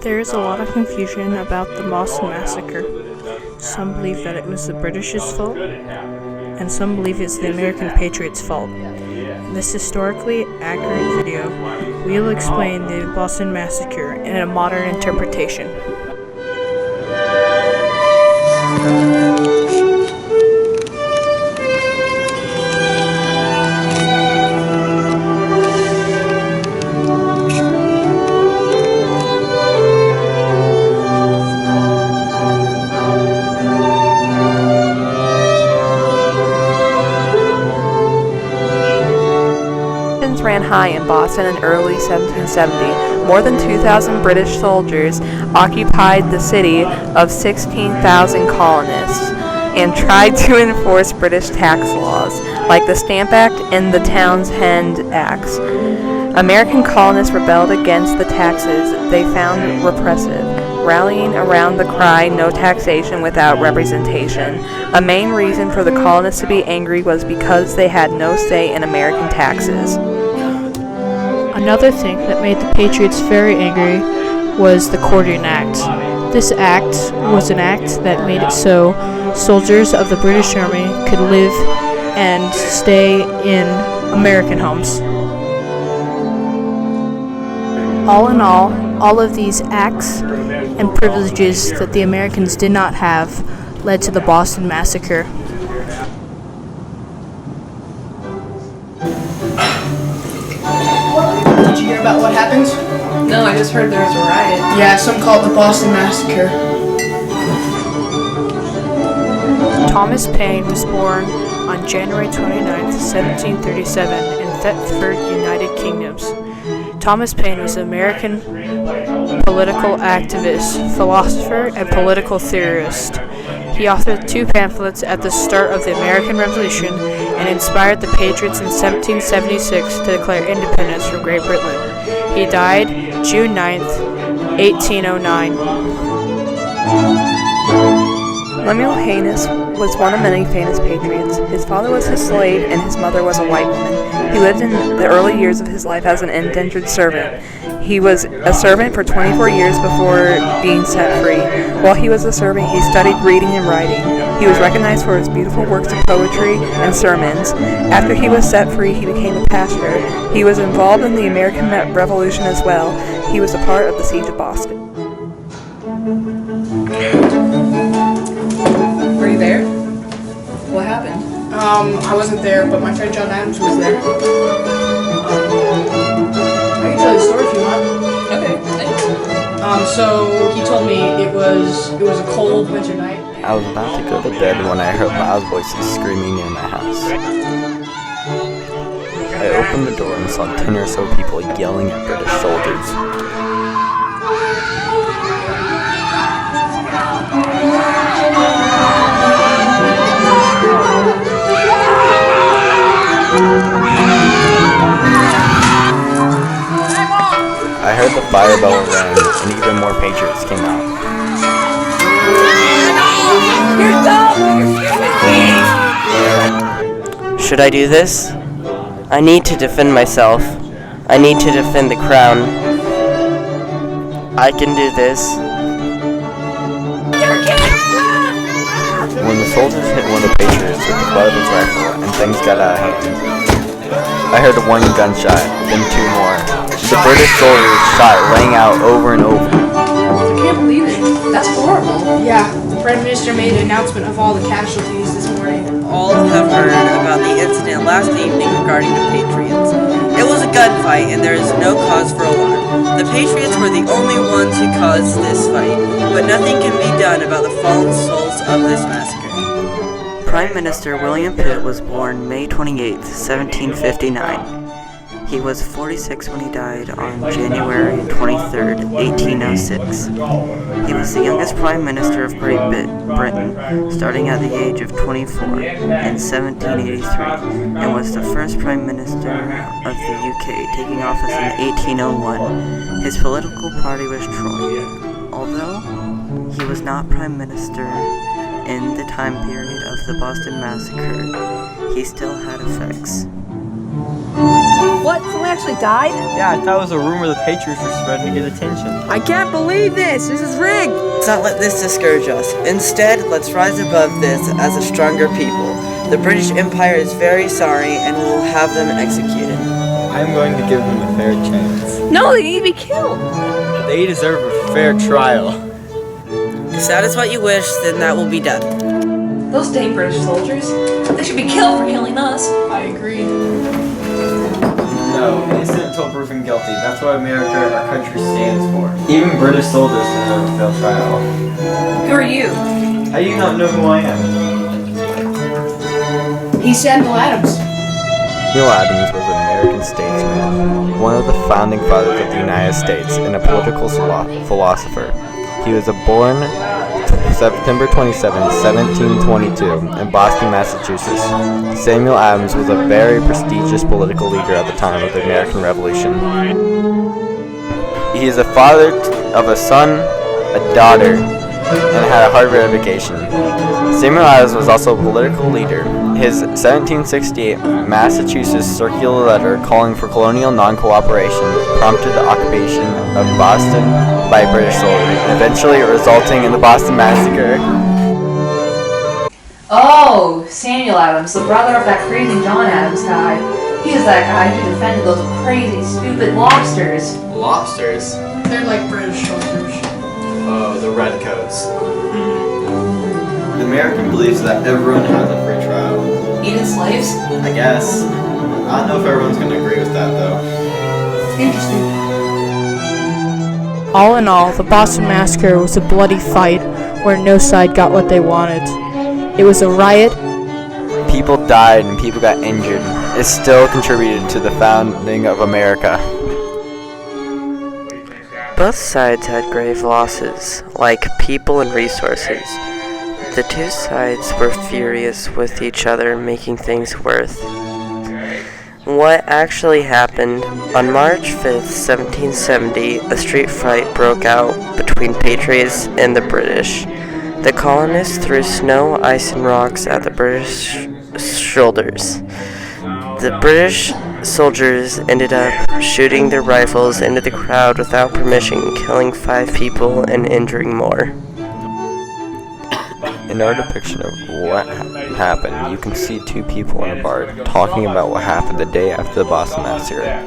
There is a lot of confusion about the Boston Massacre. Some believe that it was the British's fault, and some believe it's the American Patriots' fault. In this historically accurate video, we will explain the Boston Massacre in a modern interpretation. Ran high in Boston in early 1770. More than 2,000 British soldiers occupied the city of 16,000 colonists and tried to enforce British tax laws, like the Stamp Act and the Townshend Acts. American colonists rebelled against the taxes they found repressive, rallying around the cry, "No taxation without representation." A main reason for the colonists to be angry was because they had no say in American taxes. Another thing that made the Patriots very angry was the Quartering Act. This act was an act that made it so soldiers of the British Army could live and stay in American homes. All in all of these acts and privileges that the Americans did not have led to the Boston Massacre. Did you hear about what happened? No, I just heard there was a riot. Yeah, some call it the Boston Massacre. Thomas Paine was born on January 29, 1737 in Thetford, United Kingdom. Thomas Paine was an American political activist, philosopher, and political theorist. He authored 2 pamphlets at the start of the American Revolution and inspired the Patriots in 1776 to declare independence from Great Britain. He died June 9, 1809. Lemuel Haynes was one of many famous patriots. His father was his slave and his mother was a white woman. He lived in the early years of his life as an indentured servant. He was a servant for 24 years before being set free. While he was a servant, he studied reading and writing. He was recognized for his beautiful works of poetry and sermons. After he was set free, he became a pastor. He was involved in the American Revolution as well. He was a part of the Siege of Boston. Were you there? What happened? I wasn't there, but my friend John Adams was there. I can tell you the story if you want. Okay, thanks. So he told me it was a cold winter night. I was about to go to bed when I heard loud voices screaming near my house. I opened the door and saw 10 or so people yelling at British soldiers. I heard the fire bell ring, and even more patriots came out. Should I do this? I need to defend myself. I need to defend the crown. I can do this. When the soldiers hit one of the patriots with the butt of his rifle, and things got out of hand, I heard 1 gunshot, then 2 more. The British soldiers shot rang out over and over. I can't believe it. That's horrible. Yeah, the Prime Minister made an announcement of all the casualties this morning. All have heard about the incident last evening regarding the Patriots. It was a gunfight and there is no cause for alarm. The Patriots were the only ones who caused this fight, but nothing can be done about the fallen souls of this massacre. Prime Minister William Pitt was born May 28, 1759. He was 46 when he died on January 23, 1806. He was the youngest Prime Minister of Great Britain, starting at the age of 24 in 1783, and was the first Prime Minister of the UK, taking office in 1801. His political party was Tory. Although he was not Prime Minister in the time period of the Boston Massacre, he still had effects. What? Someone actually died? Yeah, I thought it was a rumor the Patriots were spreading to get attention. I can't believe this! This is rigged! Let's not let this discourage us. Instead, let's rise above this as a stronger people. The British Empire is very sorry and will have them executed. I'm going to give them a fair chance. No, they need to be killed. They deserve a fair trial. If that is what you wish, then that will be done. Those dang British soldiers, they should be killed for killing us. I agree. No, innocent until proven guilty. That's what America, our country, stands for. Even British soldiers deserve a fair trial. Who are you? How do you not know who I am? He's Samuel Adams. Samuel Adams was an American statesman, one of the founding fathers of the United States, and a political philosopher. He was born September 27, 1722, in Boston, Massachusetts. Samuel Adams was a very prestigious political leader at the time of the American Revolution. He is a father of a son, a daughter, and had a Harvard education. Samuel Adams was also a political leader. His 1768 Massachusetts circular letter calling for colonial non-cooperation prompted the occupation of Boston by British soldiers, eventually resulting in the Boston Massacre. Oh, Samuel Adams, the brother of that crazy John Adams guy. He was that guy who defended those crazy, stupid lobsters. Lobsters? They're like British soldiers. Oh, the redcoats. The American believes that everyone has a free trial. Even slaves? I guess. I don't know if everyone's going to agree with that, though. Interesting. All in all, the Boston Massacre was a bloody fight where no side got what they wanted. It was a riot. People died and people got injured. It still contributed to the founding of America. Both sides had grave losses, like people and resources. The two sides were furious with each other, making things worse. What actually happened? On March 5th, 1770, a street fight broke out between Patriots and the British. The colonists threw snow, ice, and rocks at the British shoulders. The British soldiers ended up shooting their rifles into the crowd without permission, killing 5 people and injuring more. In our depiction of what happened, you can see 2 people in a bar talking about what happened the day after the Boston Massacre.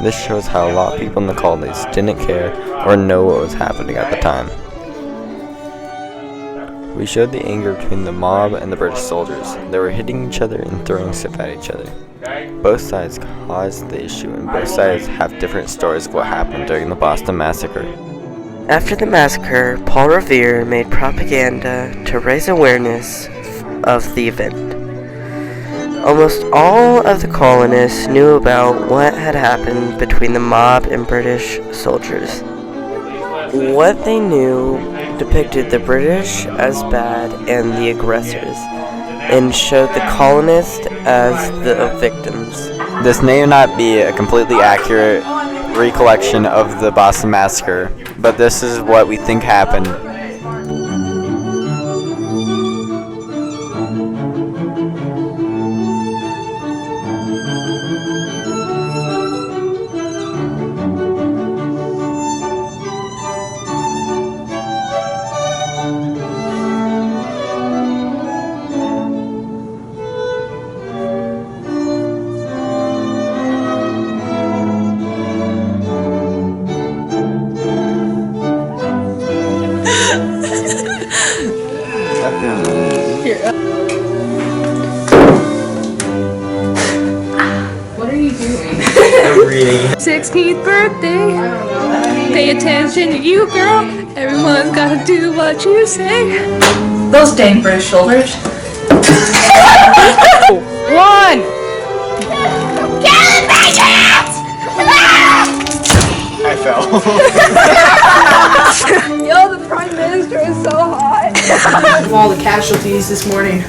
This shows how a lot of people in the colonies didn't care or know what was happening at the time. We showed the anger between the mob and the British soldiers. They were hitting each other and throwing stuff at each other. Both sides caused the issue, and both sides have different stories of what happened during the Boston Massacre. After the massacre, Paul Revere made propaganda to raise awareness of the event. Almost all of the colonists knew about what had happened between the mob and British soldiers. What they knew depicted the British as bad and the aggressors, and showed the colonists as the victims. This may not be a completely accurate recollection of the Boston Massacre, but this is what we think happened. What are you doing? I'm reading. 16th birthday. Pay attention, you girl. Everyone's gotta do what you say. Those dang British soldiers. 1! I fell. Yo, the Prime Minister is so hot. Of all the casualties this morning.